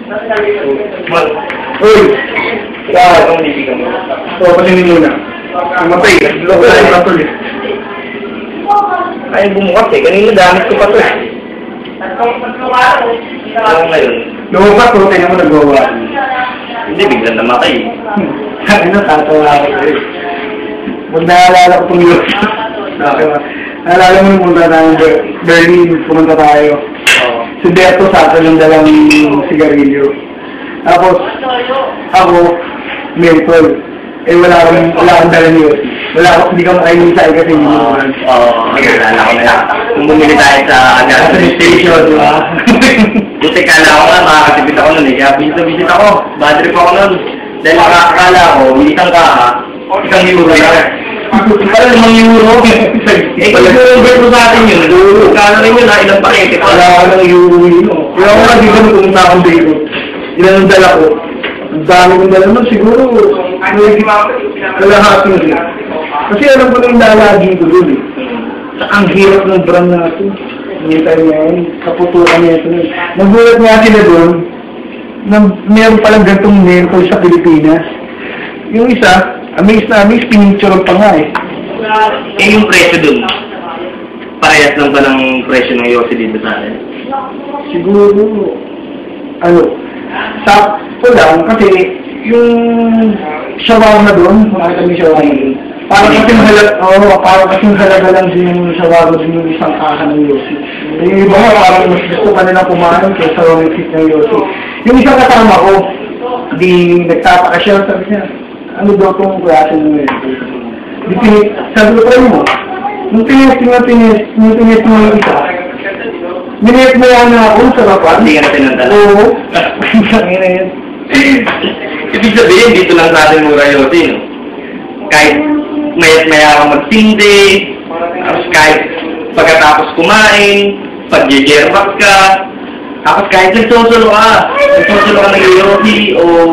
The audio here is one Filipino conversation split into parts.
Uy! Kaya akong niligang mo. Oo, pasinin muna. Matay, loko na yung patol eh. Ay, bumukas eh. Kanina damit ko pa to eh. Ano ngayon? Lumapat ko, tayo mo nagawa. Hindi, biglang namatay eh. Sabi na, tatawa ako eh. Pag naalala ko itong yun. Naalala mo nung punta tayo Berlin, pumunta tayo. Si Berto sa akin ng dalang sigarilyo. Tapos, ako, menthol. Eh, wala akong dalang yun. Hindi ka makainin sa kasi hindi mo naman. Oo, naglalala ko na yan. Kung bumili tayo sa gas station, di ba? Buti kala ko nga, makakatipid ako nun eh. Kaya visit ako. Bad trip ako nun. Dahil makakakala ko, isang euro lang. Parang limang euro. Eh, kung euro sa atin yun, kala rin yun ha, ilang pakete pa. Wala ka ng euro yun. Kaya ako nga dito nung pumunta akong dito. Ilan ang dala ko? Ang dami kong dala nun, siguro. Kalahati na siya. Kasi alam ko na yung lalagi ko doon eh. Ang hirap ng brand natin. Hintay niya yun. Kaputukan niya ito. Nagulat nga sila doon na meron palang gantong menthol sa Pilipinas. Yung isa, amaze na amaze, pinicture pa nga eh. Eh, yung presyo dun, parehas lang ba ng presyo ng Yossi dito sa atin? Siguro, sakto lang kasi yung shawarma doon, makita mo yung shawarma doon. Parang kasing halaga lang din yung shawarma doon yung isang kahan ng Yossi. Yung iba nga parang mas gusto ka nila kumain kaysa yung fit ng Yossi. Yung isang kasama ko, di nagtapakasya, sabi niya, ano daw itong klase ng Yossi? Sabi ko tayo mo, nung tinis mo yung isa, minit mo yan na ako sa kapan. Hindi ka na tinandala. Oo. Sangin na yun. Ibig sabihin, dito lang sa atin mura Yossi, no? Kahit maya kang magtindi, tapos kahit pagkatapos kumain, pag-jerbak ka, tapos kahit nagsusulo ka ng Yossi, o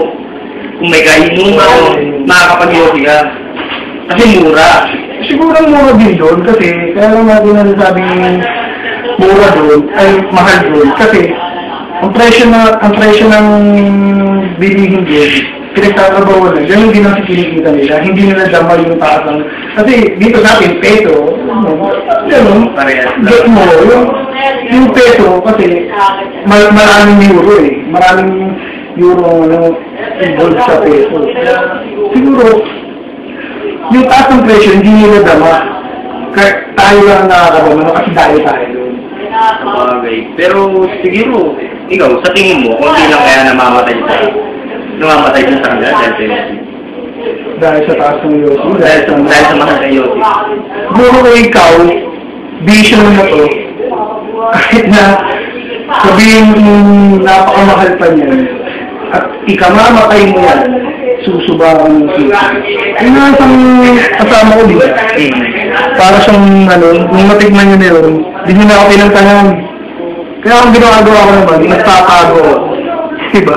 kung may kainuman, makakapag-Yossi ka. Kasi mura. Siguro mura din doon kasi kaya lang natin nasasabing mura doon ay mahal doon kasi ang presyo ng bilihin doon pinagtatrabaho na ganun din ang kinikita nila, hindi nila damal yung taas ng kasi dito sa atin peso ganun get mo yung peso kasi maraming euro involved sa peso siguro yung taas ng presyo, hindi nila dama. Tayo lang nakakabama kasi dahil tayo doon. Sabagay. Pero siguro, ikaw, sa tingin mo, kung di lang kaya namamatay dun sa kanila dahil sa Yossi? Dahil sa taas ng Yossi? Dahil sa mahal ng Yossi? Siguro ko ikaw, vision mo to, kahit na sabihin napakamahal pa niyan, at ikamamatay mo yan, susubakan mo siya. Yung nga isang kasama ko dito. Para siyang, nung matigman nyo na yun, di nyo na ako pinagtangan. Kaya ang ginagawa ko naman, nagtatago ako. Diba?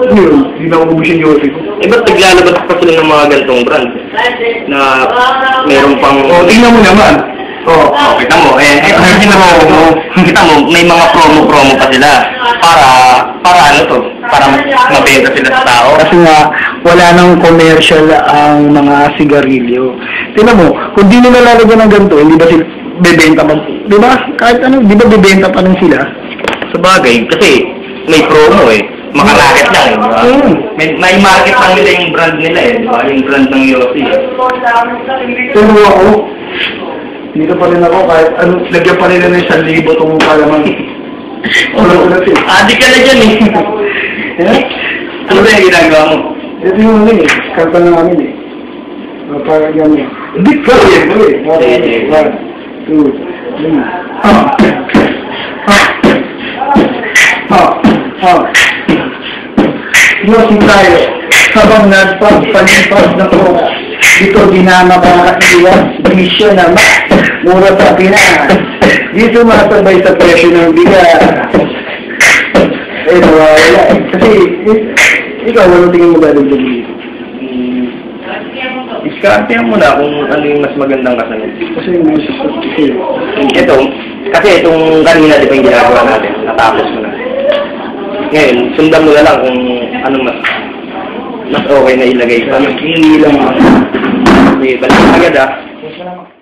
Yun, di na ako ubus yung Yossi ko. Eh, ba't naglalabas pa sila ng mga gantong brand? Na meron pang... Tingnan mo naman. Kita mo, kita mo, may mga promo pa sila para mabenta sila sa tao. Kasi nga, wala nang commercial ang mga sigarilyo. Tingnan mo, kung di nila lalagyan ng ganito, hindi ba sila bebenta pa? Di ba? Kahit di ba bebenta pa rin sila? Sabagay, kasi may promo eh. Makaraket lang eh, di ba? May market lang nila yung brand nila eh, di ba? Yung brand ng Yossi eh. Pero ako, dito pa rin ako, kahit lagyan pa rin na 1,000 itong kalaman. Adik ka na dyan eh. Ano ba yung ginagawa mo? Ito yung kanta na namin eh. Parang gano'n. Adik ka rin! 1, 2, 3. Yossi tayo, sabang nagpagpalipas na ko. Dito di na makakaiwas, bisyo naman, mura sa Pinas. Dito masabay sa presyo ng bigas. Wala. Kasi, ikaw, walang tingin mo galing dito. Diskartehan mo na kung ano yung mas magandang kasalit. Kasi yung music ko. Kasi itong kanina, di ba yung ginagawa natin? Natapos mo na. Ngayon, sundan mo na lang kung ano mas okay na ilagay pa. Hindi lang ako. Okay, balik agad ah. Salamat.